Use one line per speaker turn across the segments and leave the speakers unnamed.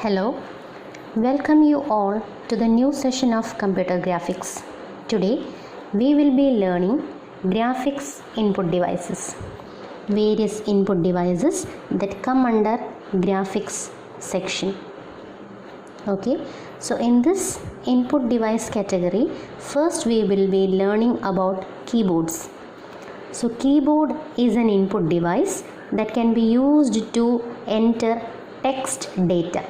Hello, welcome you all to the new session of computer graphics. Today we will be learning graphics input devices, various input devices that come under graphics section. Okay, so in this input device category, first we will be learning about keyboards. So keyboard is an input device that can be used to enter text data.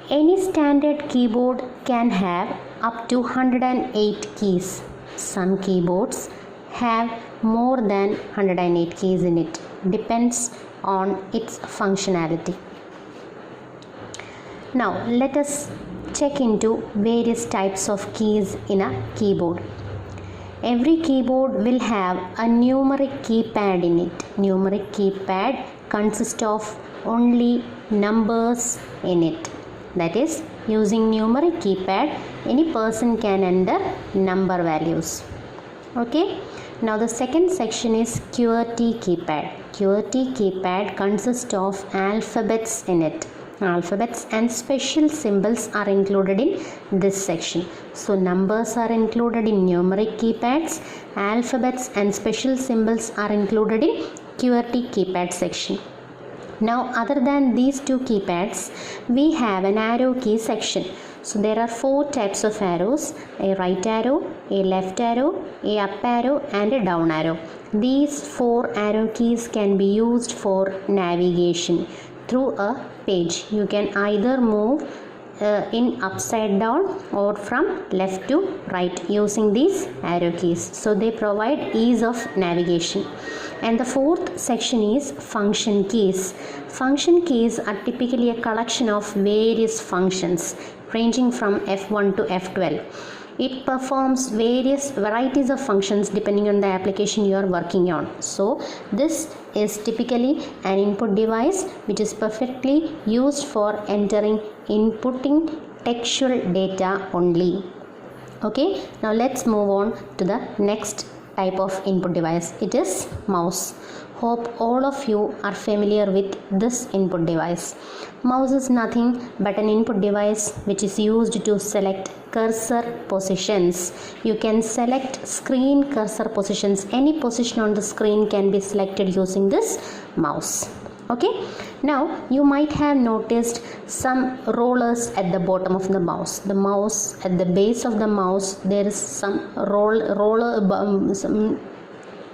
Any standard keyboard can have up to 108 keys. Some keyboards have more than 108 keys in it. Depends on its functionality. Now let us check into various types of keys in a keyboard. Every keyboard will have a numeric keypad in it. Numeric keypad consists of only numbers in it. That is, using numeric keypad, any person can enter number values. Okay. Now the second section is QWERTY keypad. QWERTY keypad consists of alphabets in it. Alphabets and special symbols are included in this section. So numbers are included in numeric keypads, alphabets and special symbols are included in QWERTY keypad section. Now other than these two keypads, we have an arrow key section. So there are four types of arrows: a right arrow, a left arrow, a up arrow and a down arrow. These four arrow keys can be used for navigation through a page. You can either move in upside down or from left to right using these arrow keys. So they provide ease of navigation. And the fourth section is function keys. Function keys are typically a collection of various functions ranging from F1 to F12. It performs various varieties of functions depending on the application you are working on. So this is typically an input device which is perfectly used for inputting textual data only. Okay, now let's move on to the next type of input device. It is mouse. Hope all of you are familiar with this input device. Mouse is nothing but an input device which is used to select cursor positions. You can select screen cursor positions. Any position on the screen can be selected using this mouse. Okay, now you might have noticed some rollers at the bottom of the mouse. The mouse, at the base of the mouse, there is some some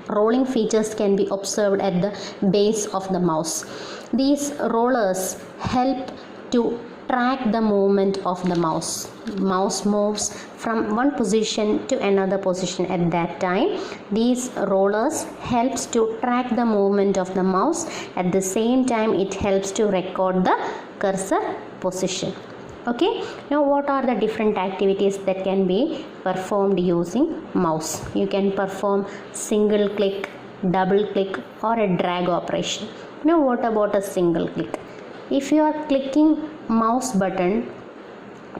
rolling features can be observed at the base of the mouse. These rollers help to track the movement of the mouse. Mouse moves from one position to another position at that time. These rollers helps to track the movement of the mouse. At the same time, it helps to record the cursor position. Okay, now what are the different activities that can be performed using mouse? You can perform single click, double click or a drag operation. Now what about a single click? If you are clicking mouse button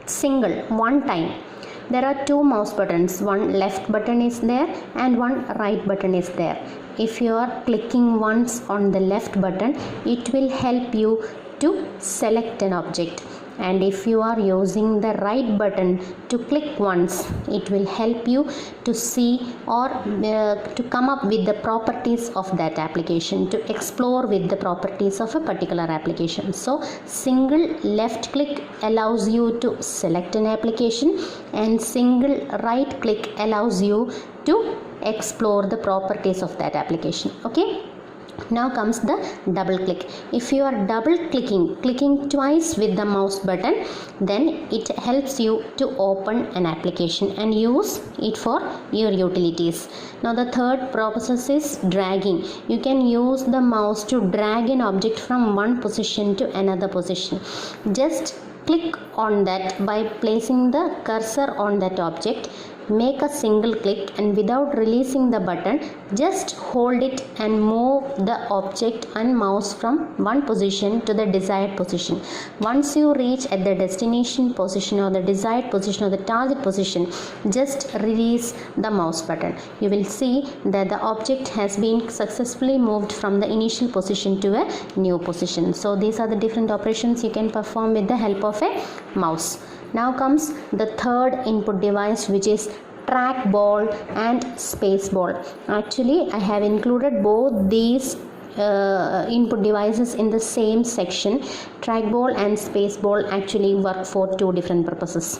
single one time, there are two mouse buttons. One left button is there and one right button is there. If you are clicking once on the left button, it will help you to select an object. And if you are using the right button to click once, it will help you to see or to come up with the properties of that application, to explore with the properties of a particular application. So single left click allows you to select an application and single right click allows you to explore the properties of that application. Okay. Now comes the double click. If you are double clicking twice with the mouse button, then it helps you to open an application and use it for your utilities. Now the third process is dragging. You can use the mouse to drag an object from one position to another position. Just click on that by placing the cursor on that object. make a single click, and without releasing the button, just hold it and move the object and mouse from one position to the desired position. Once you reach at the destination position or the desired position or the target position, just release the mouse button. You will see that the object has been successfully moved from the initial position to a new position. So these are the different operations you can perform with the help of a mouse. Now comes the third input device, which is trackball and spaceball. Actually, I have included both these input devices in the same section. Trackball and spaceball actually work for two different purposes,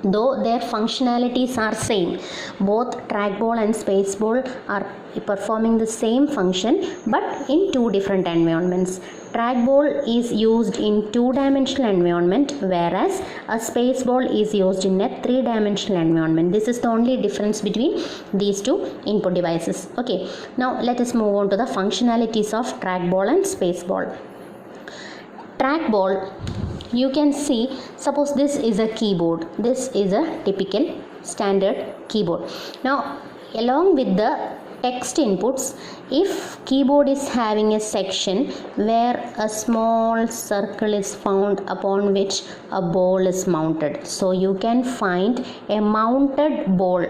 though their functionalities are same. Both trackball and spaceball are performing the same function but in two different environments. Trackball is used in two-dimensional environment, whereas a spaceball is used in a three-dimensional environment. This is the only difference between these two input devices. Okay, now let us move on to the functionalities of trackball and spaceball. Trackball, you can see, suppose this is a keyboard. This is a typical standard keyboard. Now, along with the text inputs, if keyboard is having a section where a small circle is found upon which a ball is mounted, so you can find a mounted ball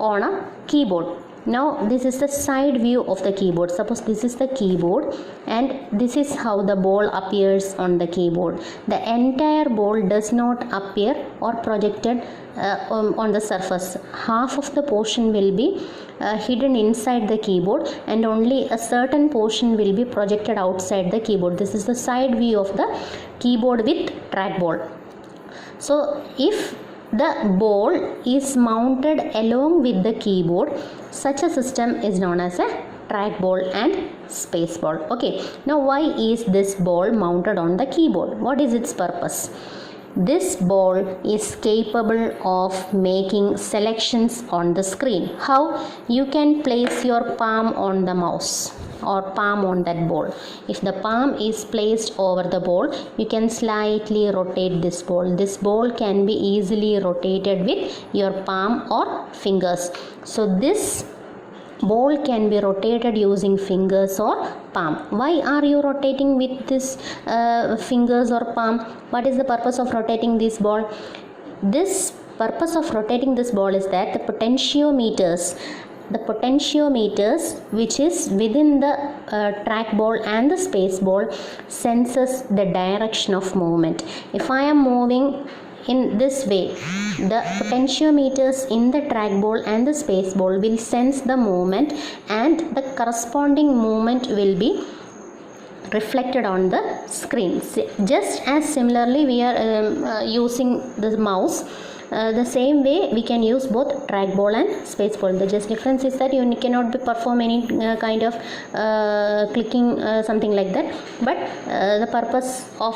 on a keyboard. Now this is the side view of the keyboard. Suppose this is the keyboard and this is how the ball appears on the keyboard. The entire ball does not appear or projected on the surface. Half of the portion will be hidden inside the keyboard and only a certain portion will be projected outside the keyboard. This is the side view of the keyboard with trackball. So if the ball is mounted along with the keyboard, such a system is known as a trackball and spaceball. Okay, now why is this ball mounted on the keyboard? What is its purpose? This ball is capable of making selections on the screen. How? You can place your palm on the mouse or palm on that ball. If the palm is placed over the ball, you can slightly rotate this ball. This ball can be easily rotated with your palm or fingers. So this ball can be rotated using fingers or palm. Why are you rotating with this fingers or palm? What is the purpose of rotating this ball? This purpose of rotating this ball is that the potentiometers which is within the trackball and the spaceball senses the direction of movement. If I am moving in this way, the potentiometers in the trackball and the spaceball will sense the movement and the corresponding movement will be reflected on the screen. Just as similarly we are using the mouse, the same way we can use both trackball and spaceball. The just difference is that you cannot perform any kind of clicking something like that, but the purpose of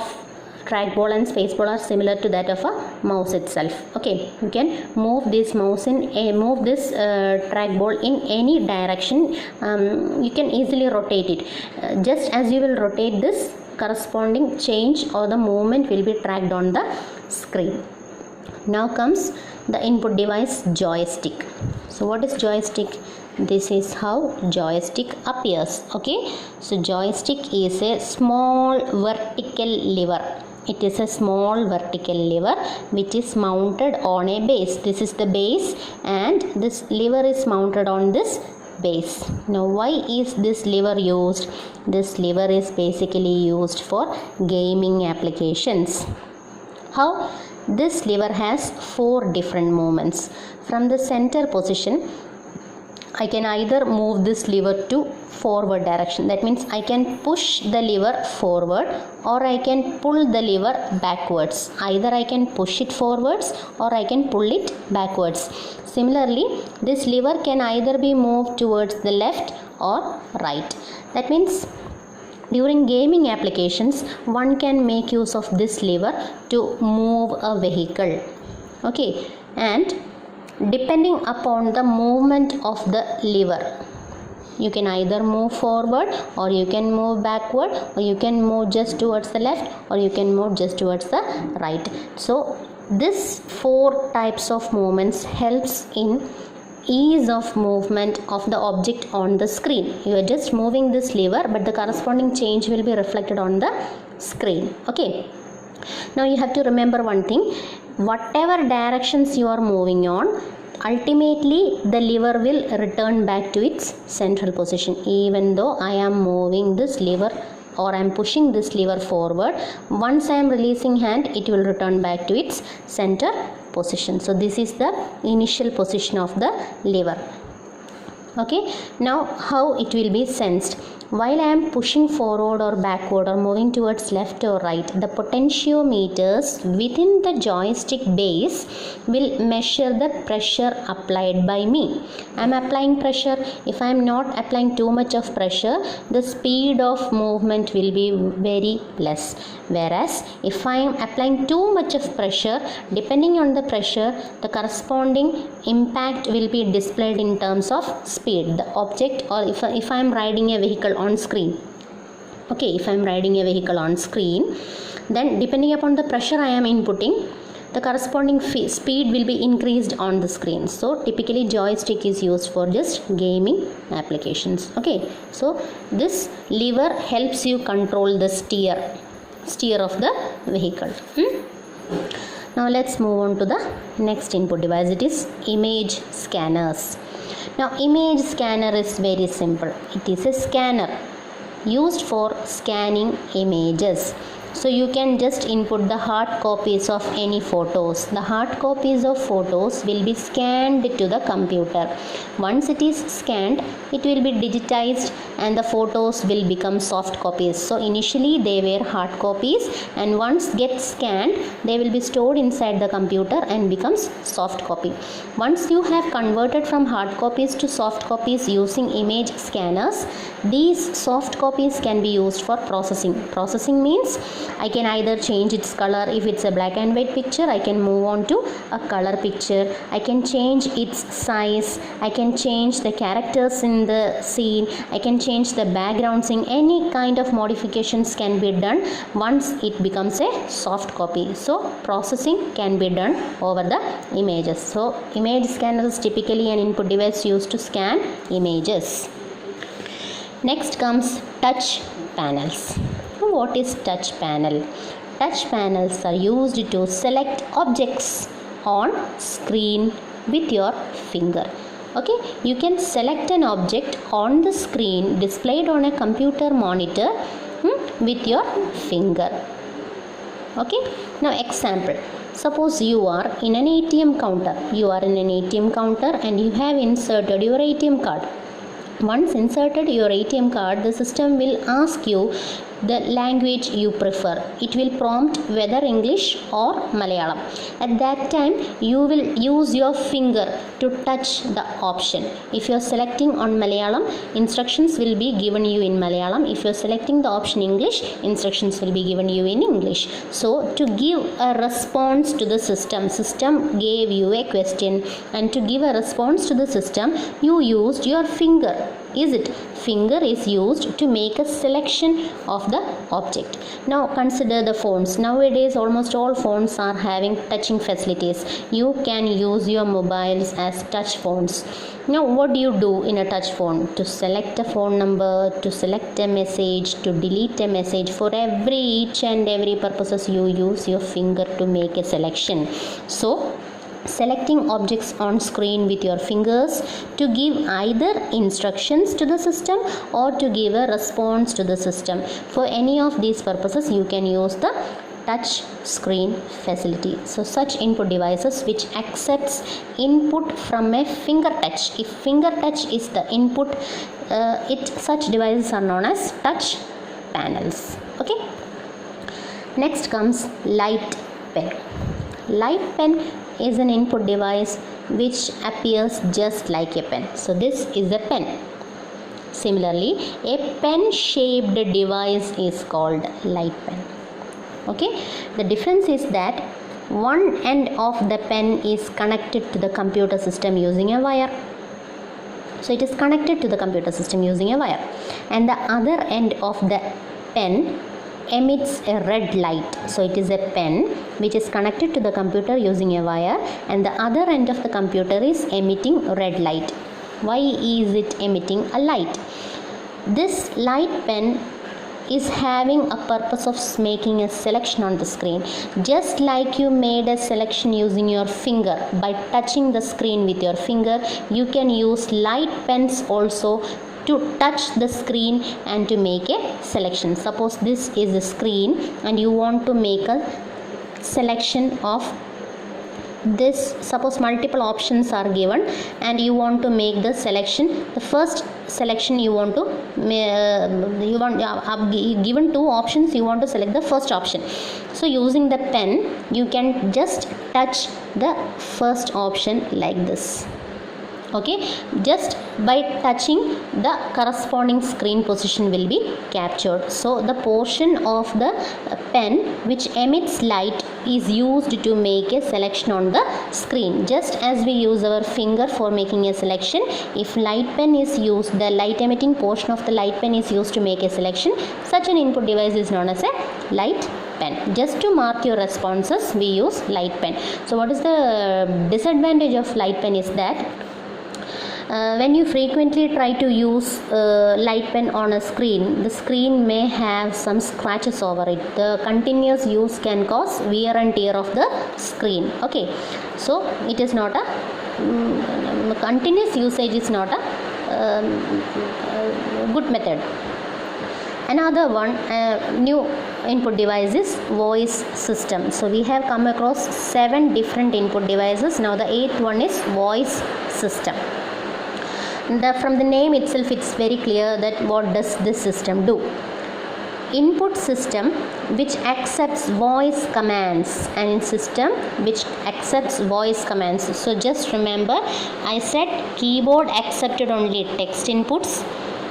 trackball and spaceball are similar to that of a mouse itself. Okay, you can move this trackball in any direction. You can easily rotate it. Just as you will rotate this, corresponding change or the movement will be tracked on the screen. Now comes the input device, joystick. So what is joystick? This is how joystick appears. Okay, so joystick is a small vertical lever. It is a small vertical lever which is mounted on a base. This is the base and this lever is mounted on this base. Now why is this lever used? This lever is basically used for gaming applications. How? This lever has 4 different movements. From the center position, I can either move this lever to forward direction. That means I can push the lever forward or I can pull the lever backwards. Either I can push it forwards or I can pull it backwards. Similarly, this lever can either be moved towards the left or right. That means during gaming applications, one can make use of this lever to move a vehicle. Okay, and depending upon the movement of the lever, you can either move forward or you can move backward or you can move just towards the left or you can move just towards the right. So this 4 types of movements helps in ease of movement of the object on the screen. You are just moving this lever, but the corresponding change will be reflected on the screen. Okay. Now you have to remember one thing. Whatever directions you are moving on, ultimately the lever will return back to its central position. Even though I am moving this lever or I am pushing this lever forward, once I am releasing hand, it will return back to its center position. So this is the initial position of the lever. Okay, now how it will be sensed? While I am pushing forward or backward or moving towards left or right, the potentiometers within the joystick base will measure the pressure applied by me. I am applying pressure. If I am not applying too much of pressure, the speed of movement will be very less. Whereas if I am applying too much of pressure, depending on the pressure, the corresponding impact will be displayed in terms of speed. The object, or if I am riding a vehicle on screen, okay, if I am riding a vehicle on screen, then depending upon the pressure I am inputting, the corresponding speed will be increased on the screen. So typically joystick is used for just gaming applications. Okay, so this lever helps you control the steer of the vehicle. Now let's move on to the next input device. It is image scanners. Now image scanner is very simple. It is a scanner used for scanning images. So you can just input the hard copies of any photos. The hard copies of photos will be scanned to the computer. Once it is scanned, it will be digitized and the photos will become soft copies. So initially they were hard copies, and once get scanned, they will be stored inside the computer and becomes soft copy. Once you have converted from hard copies to soft copies using image scanners, these soft copies can be used for processing. Processing means I can either change its color. If it's a black and white picture, I can move on to a color picture. I can change its size. I can change the characters in the scene. I can change the backgrounds. In any kind of modifications can be done once it becomes a soft copy. So processing can be done over the images. So image scanner is typically an input device used to scan images. Next comes touch panels. What is touch panel? Touch panels are used to select objects on screen with your finger. Okay, you can select an object on the screen displayed on a computer monitor with your finger. Okay, now example. Suppose you are in an ATM counter. You are in an ATM counter and you have inserted your ATM card. Once inserted your ATM card, the system will ask you the language you prefer. It will prompt whether English or Malayalam. At that time, you will use your finger to touch the option. If you are selecting on Malayalam, instructions will be given you in Malayalam. If you are selecting the option English, instructions will be given you in English. So to give a response to the system gave you a question, and to give a response to the system, you used your finger. Is it? Finger is used to make a selection of the object. Now consider the phones. Nowadays almost all phones are having touching facilities. You can use your mobiles as touch phones. Now what do you do in a touch phone? To select a phone number, to select a message, to delete a message, for each and every purposes you use your finger to make a selection. So selecting objects on screen with your fingers to give either instructions to the system or to give a response to the system. For any of these purposes you can use the touch screen facility. So such input devices which accepts input from a finger touch. If finger touch is the input, such devices are known as touch panels. Okay. Next comes light pen. Light pen is an input device which appears just like a pen. So this is a pen. Similarly, a pen shaped device is called light pen. Okay, the difference is that one end of the pen is connected to the computer system using a wire. So it is connected to the computer system using a wire, and the other end of the pen emits a red light. So it is a pen which is connected to the computer using a wire, and the other end of the computer is emitting red light. Why is it emitting a light? This light pen is having a purpose of making a selection on the screen. Just like you made a selection using your finger by touching the screen with your finger, you can use light pens also to touch the screen and to make a selection. Suppose this is a screen and you want to make a selection of this. Suppose multiple options are given and you want to make the selection. The first selection you want to given two options, you want to select the first option. So using the pen you can just touch the first option like this. Okay, just by touching the corresponding screen position will be captured. So the portion of the pen which emits light is used to make a selection on the screen. Just as we use our finger for making a selection, if light pen is used, the light emitting portion of the light pen is used to make a selection. Such an input device is known as a light pen. Just to mark your responses, we use light pen. So what is the disadvantage of light pen is that when you frequently try to use light pen on a screen, the screen may have some scratches over it. The continuous use can cause wear and tear of the screen. Okay, so it is not a continuous usage is not a good method. Another one new input device is voice system. So we have come across 7 different input devices. Now the 8th one is voice system. From the name itself it's very clear that what does this system do. Input system which accepts voice commands, and system which accepts voice commands. So just remember, I said keyboard accepted only text inputs,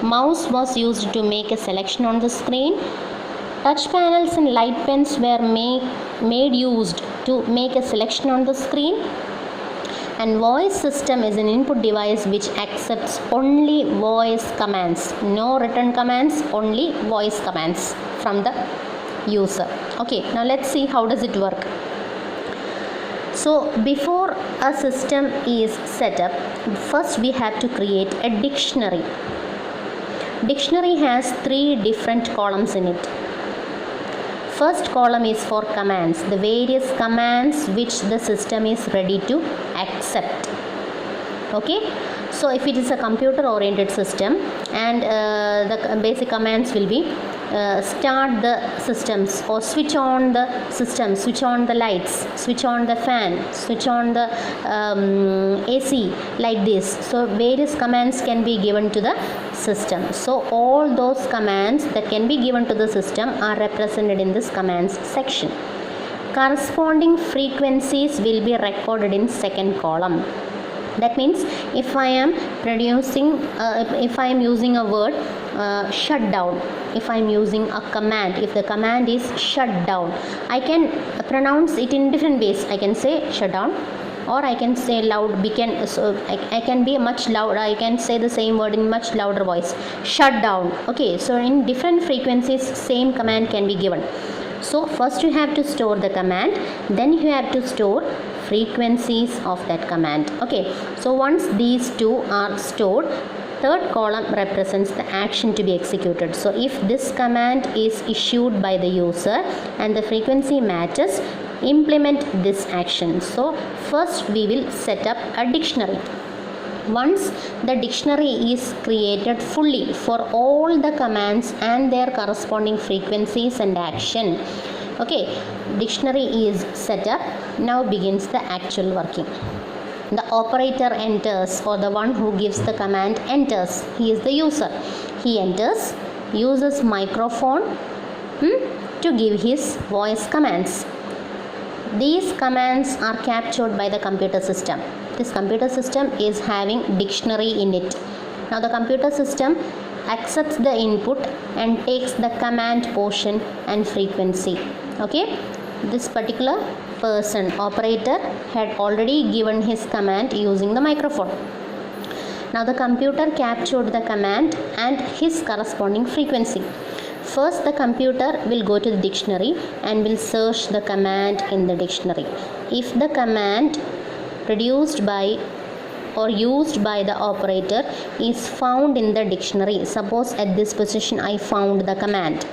mouse was used to make a selection on the screen, touch panels and light pens were made used to make a selection on the screen, and voice system is an input device which accepts only voice commands, no written commands, only voice commands from the user. Okay, now let's see how does it work. So before a system is set up, first we have to create a dictionary. Dictionary has 3 different columns in it. First column is for commands, the various commands which the system is ready to accept. Okay, so if it is a computer oriented system, and the basic commands will be start the systems, or switch on the system, switch on the lights, switch on the fan, switch on the AC, like this. So various commands can be given to the system. So all those commands that can be given to the system are represented in this commands section. Corresponding frequencies will be recorded in second column. That means if I am if I am using a word shut down, if I am using a command, if the command is shut down, I can pronounce it in different ways. I can say shut down, or I can say loud. I can be much louder. I can say the same word in much louder voice, shut down. Okay, so in different frequencies same command can be given. So first you have to store the command, then you have to store frequencies of that command. Okay, so once these two are stored, third column represents the action to be executed. So if this command is issued by the user and the frequency matches, implement this action. So first we will set up a dictionary. Once the dictionary is created fully for all the commands and their corresponding frequencies and action, okay, dictionary is set up. Now begins the actual working. The operator enters, or the one who gives the command enters. He is the user. He enters, uses microphone to give his voice commands. These commands are captured by the computer system. This computer system is having dictionary in it. Now the computer system accepts the input and takes the command portion and frequency. Okay, this particular person, operator, had already given his command using the microphone. Now the computer captured the command and his corresponding frequency. First, the computer will go to the dictionary and will search the command in the dictionary. If the command produced by or used by the operator is found in the dictionary, suppose at this position I found the command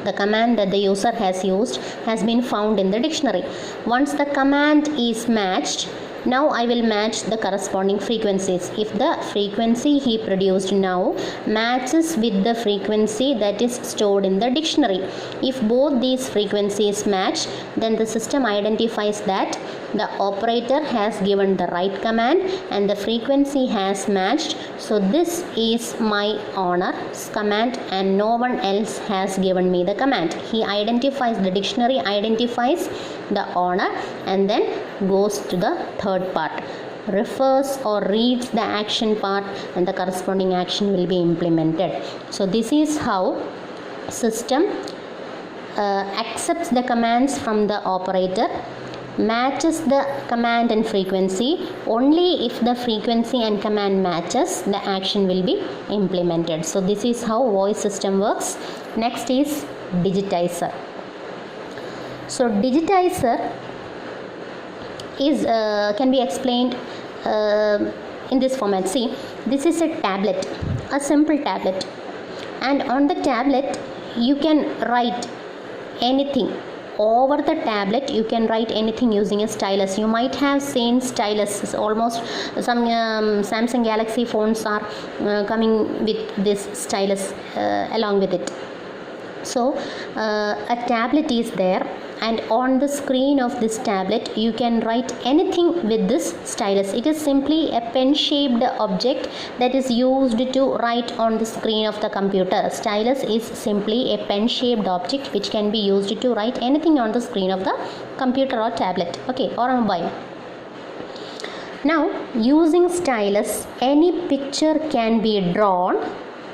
that the user has used has been found in the dictionary. Once the command is matched, now I will match the corresponding frequencies. If the frequency he produced now matches with the frequency that is stored in the dictionary, if both these frequencies match, then the system identifies that the operator has given the right command and the frequency has matched. So this is my owner's command and no one else has given me the command. He identifies, the dictionary identifies the owner and then goes to the third part, refers or reads the action part, and the corresponding action will be implemented. So this is how system accepts the commands from the operator, matches the command and frequency. Only if the frequency and command matches, the action will be implemented. So this is how voice system works. Next is digitizer. So digitizer is can be explained in this format. See, this is a tablet, a simple tablet, and on the tablet you can write anything. Over the tablet you can write anything using a stylus. You might have seen stylus, almost some Samsung Galaxy phones are coming with this stylus along with it. So a tablet is there, and on the screen of this tablet you can write anything with this stylus. It is simply a pen shaped object that is used to write on the screen of the computer. Stylus is simply a pen shaped object which can be used to write anything on the screen of the computer or tablet, okay, or a mobile. Now, using stylus, any picture can be drawn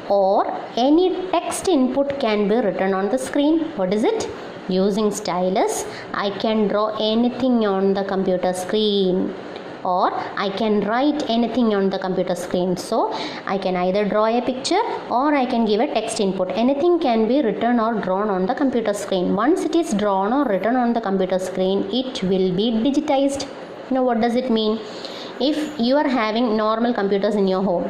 or any text input can be written on the screen. What is it? Using stylus, I can draw anything on the computer screen, or I can write anything on the computer screen. So I can either draw a picture or I can give a text input. Anything can be written or drawn on the computer screen. Once it is drawn or written on the computer screen, it will be digitized. Now what does it mean? If you are having normal computers in your home,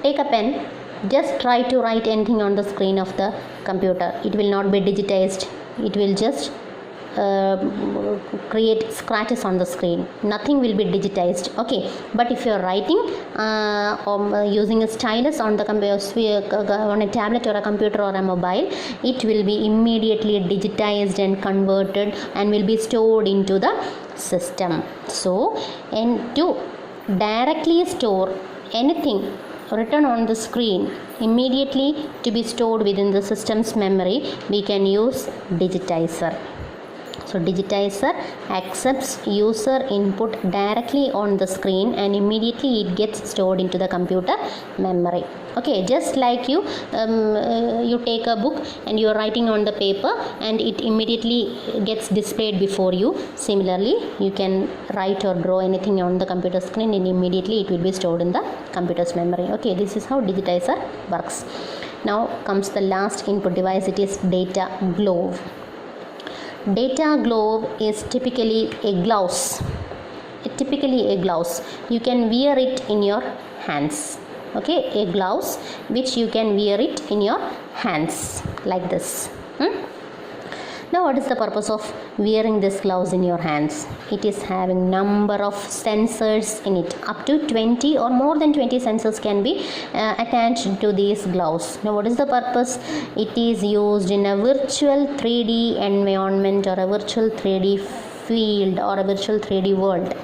take a pen, just try to write anything on the screen of the computer. It will not be digitized. It will just create scratches on the screen. Nothing will be digitized, okay. But if you are writing using a stylus on the on a tablet or a computer or a mobile, it will be immediately digitized and converted and will be stored into the system. So, and to directly store anything written on the screen immediately to be stored within the system's memory, we can use digitizer. So digitizer accepts user input directly on the screen and immediately it gets stored into the computer memory. Okay, just like you take a book and you are writing on the paper and it immediately gets displayed before you. Similarly, you can write or draw anything on the computer screen and immediately it will be stored in the computer's memory. Okay, this is how digitizer works. Now comes the last input device. It is data glove. Data glove is typically a blouse. You can wear it in your hands. Okay, a blouse which you can wear it in your hands like this. Now what is the purpose of wearing this gloves in your hands? It is having number of sensors in it. Up to 20 or more than 20 sensors can be attached to these gloves. Now what is the purpose? It is used in a virtual 3D environment or a virtual 3D field or a virtual 3D world.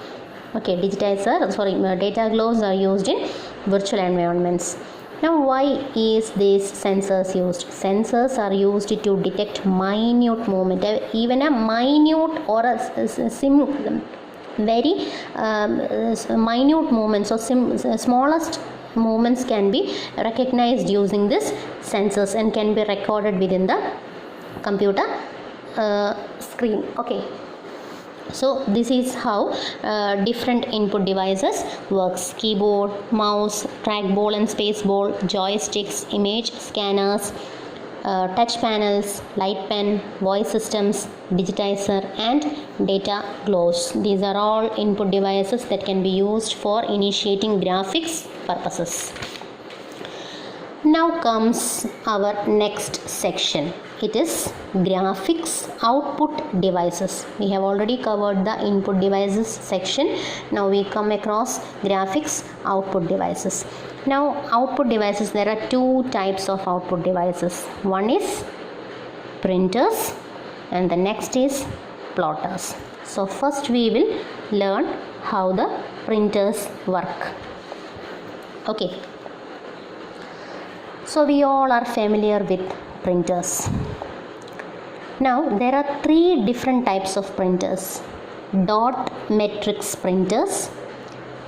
Okay, data gloves are used in virtual environments. Now why is these sensors used? Sensors are used to detect minute movement. Even a minute or a very minute movements or smallest movements can be recognized using this sensors and can be recorded within the computer screen. Okay. So this is how different input devices works: keyboard, mouse, trackball and spaceball, joysticks, image scanners, touch panels, light pen, voice systems, digitizer and data glows. These are all input devices that can be used for initiating graphics purposes. Now comes our next section. It is graphics output devices. We have already covered the input devices section. Now we come across graphics output devices. Now output devices, there are two types of output devices. One is printers and the next is plotters. So first we will learn how the printers work. Okay. So we all are familiar with printers. Now there are three different types of printers: dot matrix printers,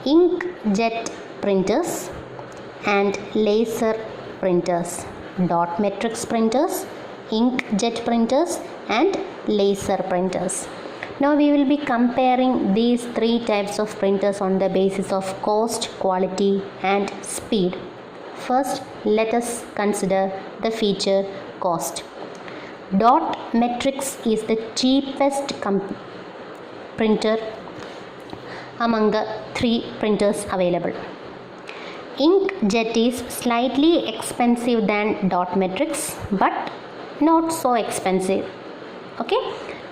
inkjet printers and laser printers. Dot matrix printers, inkjet printers and laser printers. Now we will be comparing these three types of printers on the basis of cost, quality and speed. First, let us consider the feature cost. Dot matrix is the cheapest printer among the three printers available. Inkjet is slightly expensive than dot matrix but not so expensive. Okay.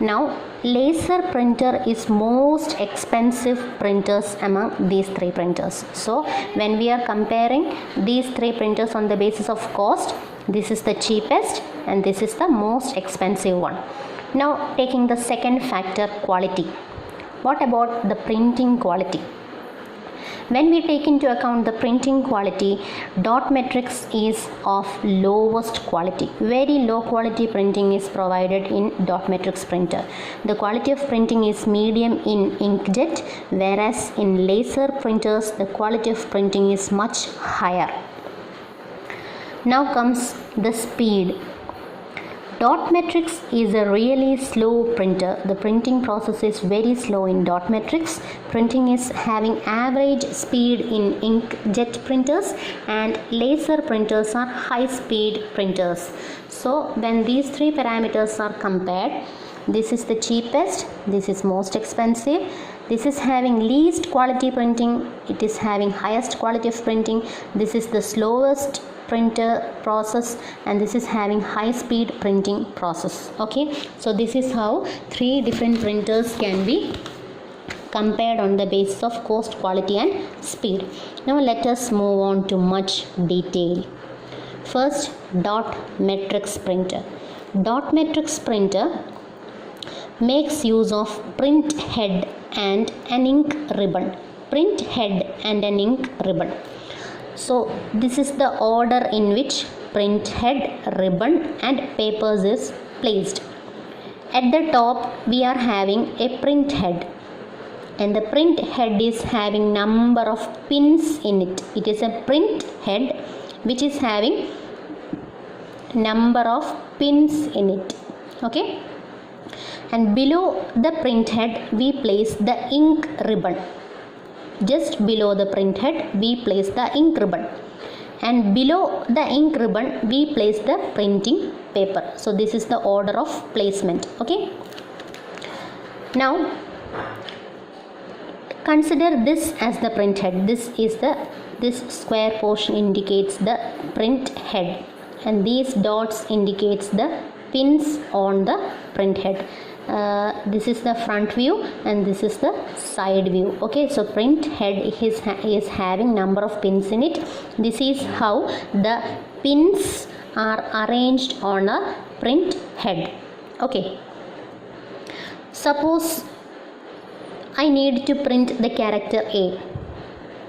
Now laser printer is most expensive printers among these three printers. So when we are comparing these three printers on the basis of cost, this is the cheapest and this is the most expensive one. Now taking the second factor, quality. What about the printing quality? When we take into account the printing quality, dot matrix is of lowest quality. Very low quality printing is provided in dot matrix printer. The quality of printing is medium in inkjet, whereas in laser printers the quality of printing is much higher. Now comes the speed. Dot matrix is a really slow printer. The printing process is very slow in dot matrix. Printing is having average speed in inkjet printers and laser printers are high speed printers. So when these three parameters are compared, this is the cheapest, this is most expensive, this is having least quality printing, it is having highest quality of printing, this is the slowest printer process and this is having high speed printing process. Okay, so this is how three different printers can be compared on the basis of cost, quality and speed. Now let us move on to much detail. First, dot matrix printer. Dot matrix printer makes use of print head and an ink ribbon. Print head and an ink ribbon. So this is the order in which print head, ribbon and papers is placed. At the top we are having a print head and the print head is having number of pins in it. It is a print head which is having number of pins in it. Okay, and below the print head we place the ink ribbon. Just below the print head we place the ink ribbon and below the ink ribbon we place the printing paper. So this is the order of placement. Okay, now consider this as the print head. This square portion indicates the print head and these dots indicates the pins on the print head. This is the front view and this is the side view. Okay, so print head is having number of pins in it. This is how the pins are arranged on a print head. Okay, suppose I need to print the character A.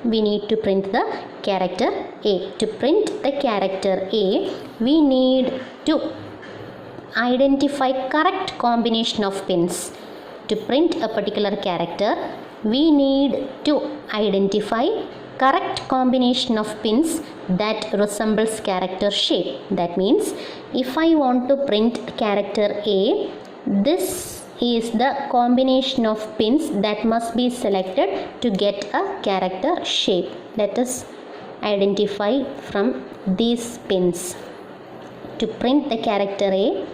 We need to print the character A. To print the character A, we need to identify correct combination of pins. To print a particular character, we need to identify correct combination of pins that resembles character shape. That means if I want to print character A, this is the combination of pins that must be selected to get a character shape. Let us identify from these pins. to print the character A.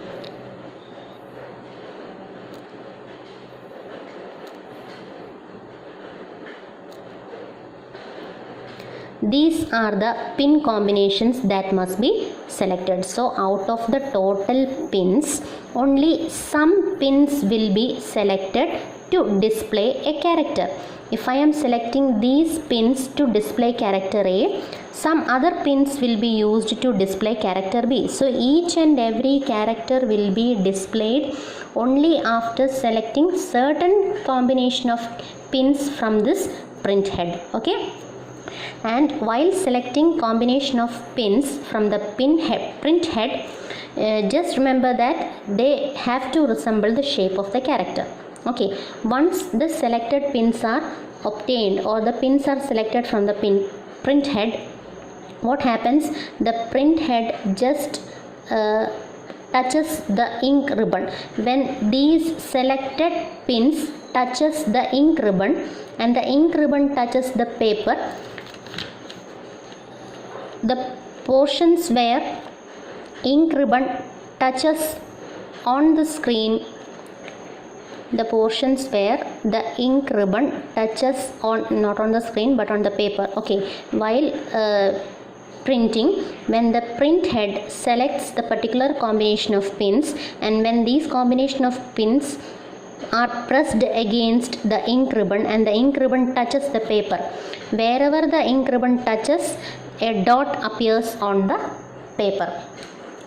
These are the pin combinations that must be selected. So out of the total pins, only some pins will be selected to display a character. If I am selecting these pins to display character A, some other pins will be used to display character B. So each and every character will be displayed only after selecting certain combination of pins from this print head. Okay. And while selecting combination of pins from the print head, just remember that they have to resemble the shape of the character. Okay, once the selected pins are obtained or the pins are selected from the print head, what happens? The print head just touches the ink ribbon. When these selected pins touches the ink ribbon and the ink ribbon touches the paper, the portions where ink ribbon touches on the screen, the portions where the ink ribbon touches on, not on the screen but on the paper. Okay, while printing, when the print head selects the particular combination of pins and when these combination of pins are pressed against the ink ribbon and the ink ribbon touches the paper, wherever the ink ribbon touches, a dot appears on the paper.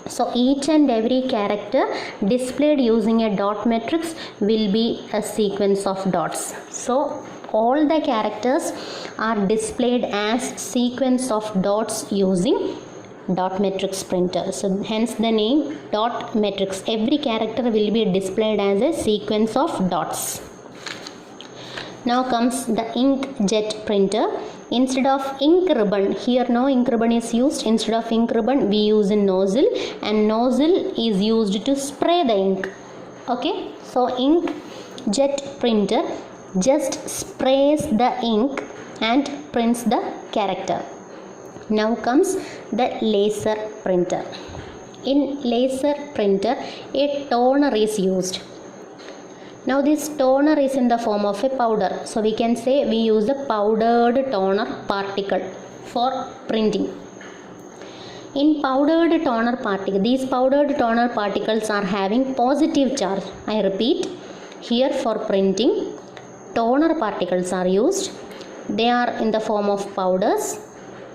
So each and every character displayed using a dot matrix will be a sequence of dots. So all the characters are displayed as sequence of dots using dot matrix printer. So hence the name dot matrix. Every character will be displayed as a sequence of dots. Now comes the inkjet printer. Instead of ink ribbon, here no ink ribbon is used. Instead of ink ribbon, we use a nozzle, and nozzle is used to spray the ink. Okay, so inkjet printer just sprays the ink and prints the character. Now comes the laser printer. In laser printer, a toner is used. Now this toner is in the form of a powder. So we can say we use a powdered toner particle for printing. In powdered toner particle, these powdered toner particles are having positive charge. I repeat, here for printing, toner particles are used. They are in the form of powders.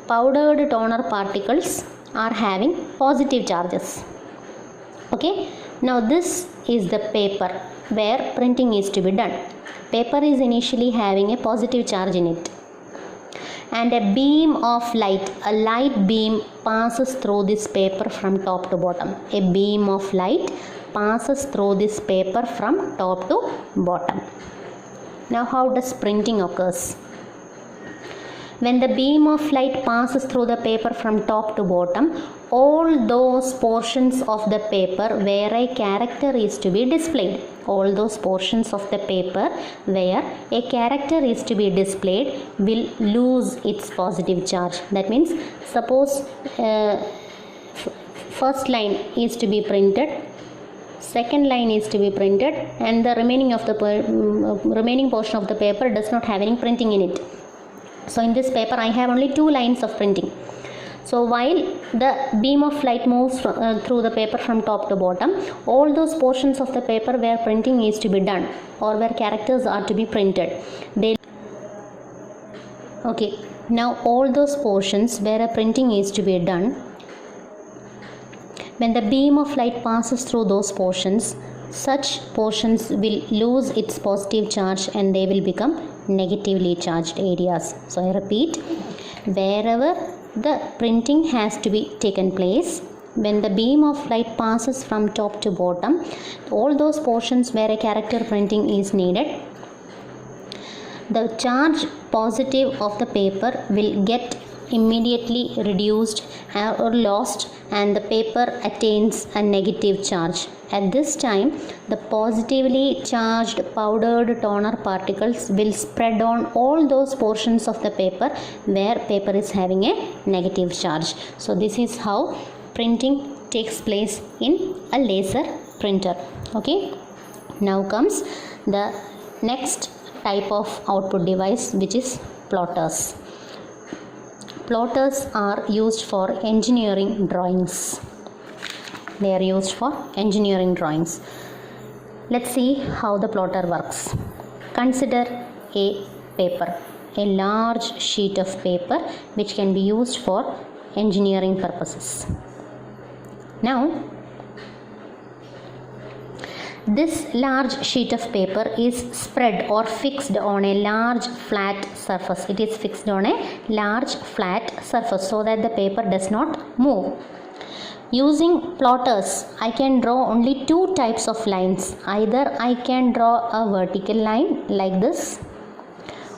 Powdered toner particles are having positive charges. Okay, now this is the paper where printing is to be done. Paper is initially having a positive charge in it, and a beam of light, a light beam passes through this paper from top to bottom. A beam of light passes through this paper from top to bottom. Now how does printing occurs? When the beam of light passes through the paper from top to bottom, all those portions of the paper where a character is to be displayed, all those portions of the paper where a character is to be displayed will lose its positive charge. That means, suppose first line is to be printed, second line is to be printed, and the remaining portion of the paper does not have any printing in it. So in this paper I have only 2 lines of printing. So while the beam of light moves through the paper from top to bottom, all those portions of the paper where printing is to be done or where characters are to be printed, okay, now all those portions where a printing is to be done, when the beam of light passes through those portions, such portions will lose its positive charge and they will become negatively charged areas. So I repeat, wherever the printing has to be taken place, when the beam of light passes from top to bottom, all those portions where a character printing is needed, the charge positive of the paper will get immediately reduced or lost, and the paper attains a negative charge. At this time, the positively charged powdered toner particles will spread on all those portions of the paper where paper is having a negative charge. So this is how printing takes place in a laser printer. Okay, now comes the next type of output device, which is plotters. Plotters are used for engineering drawings. They are used for engineering drawings. Let's see how the plotter works. Consider a paper, a large sheet of paper which can be used for engineering purposes. Now, this large sheet of paper is spread or fixed on a large flat surface. It is fixed on a large flat surface so that the paper does not move. Using plotters, I can draw only two types of lines. Either I can draw a vertical line like this,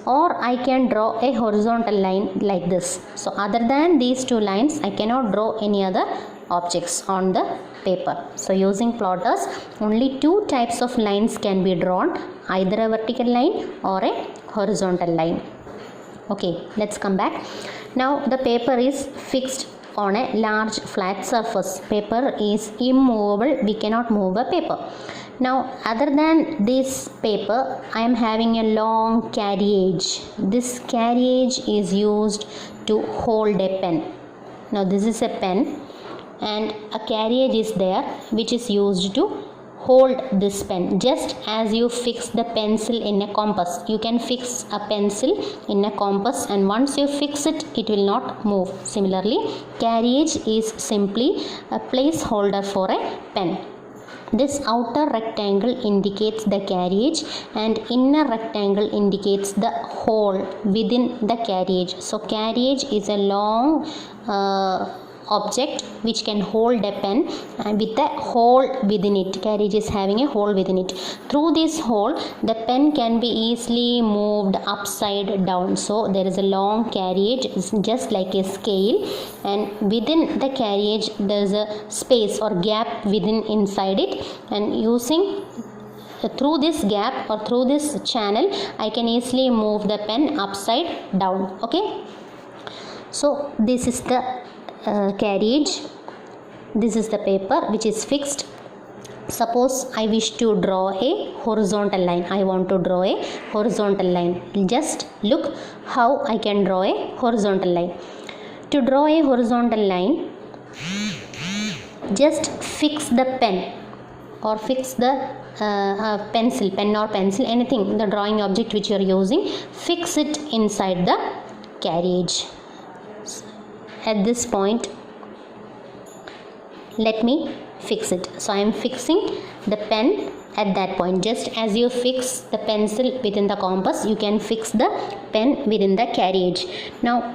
or I can draw a horizontal line like this. So other than these two lines, I cannot draw any other objects on the paper. So using plotters, only two types of lines can be drawn, either a vertical line or a horizontal line. Okay, let's come back. Now the paper is fixed on a large flat surface. Paper is immovable, we cannot move the paper. Now, other than this paper, I am having a long carriage. This carriage is used to hold a pen. Now this is a pen and a carriage is there which is used to hold this pen. Just as you fix the pencil in a compass, you can fix a pencil in a compass, and once you fix it, it will not move. Similarly, carriage is simply a placeholder for a pen. This outer rectangle indicates the carriage and inner rectangle indicates the hole within the carriage. So carriage is a long object which can hold a pen and with a hole within it. Carriage is having a hole within it. Through this hole, the pen can be easily moved upside down. So there is a long carriage, just like a scale, and within the carriage there is a space or gap within inside it, and using through this gap or through this channel, I can easily move the pen upside down. Okay, so this is the carriage. This is the paper which is fixed. Suppose I wish to draw a horizontal line. I want to draw a horizontal line. Just look how I can draw a horizontal line. To draw a horizontal line, just fix the pen or fix the pencil, pen or pencil, anything, the drawing object which you are using, fix it inside the carriage. At this point, let me fix it. So I am fixing the pen at that point. Just as you fix the pencil within the compass, you can fix the pen within the carriage. Now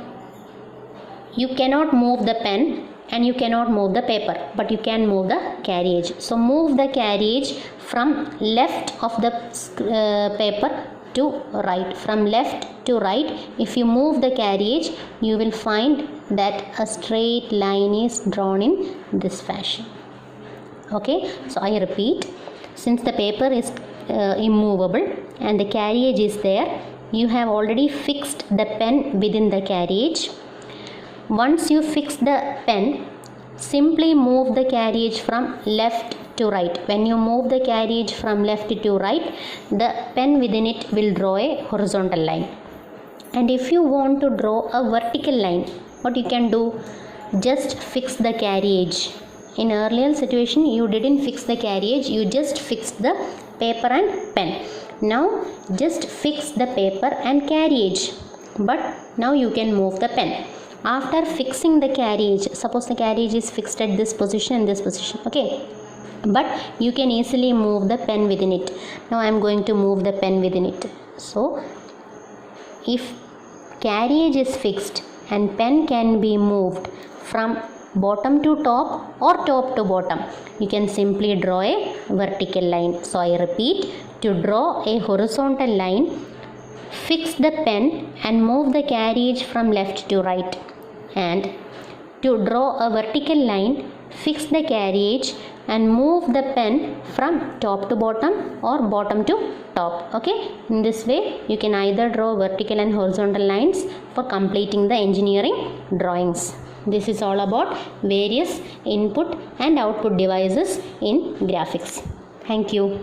you cannot move the pen and you cannot move the paper, but you can move the carriage. So move the carriage from left of the paper to right. From left to right, if you move the carriage, you will find that a straight line is drawn in this fashion. Okay, so I repeat, since the paper is immovable and the carriage is there, you have already fixed the pen within the carriage. Once you fix the pen, simply move the carriage from left to right. When you move the carriage from left to right, the pen within it will draw a horizontal line. And if you want to draw a vertical line, what you can do? Just fix the carriage. In earlier situation, you didn't fix the carriage, you just fixed the paper and pen. Now just fix the paper and carriage, but now you can move the pen. After fixing the carriage, suppose the carriage is fixed at this position and this position, okay, but you can easily move the pen within it. Now I am going to move the pen within it. So if carriage is fixed and pen can be moved from bottom to top or top to bottom, you can simply draw a vertical line. So I repeat, to draw a horizontal line, fix the pen and move the carriage from left to right, and to draw a vertical line, fix the carriage and move the pen from top to bottom or bottom to top. Okay, in this way you can either draw vertical and horizontal lines for completing the engineering drawings. This is all about various input and output devices in graphics. Thank you.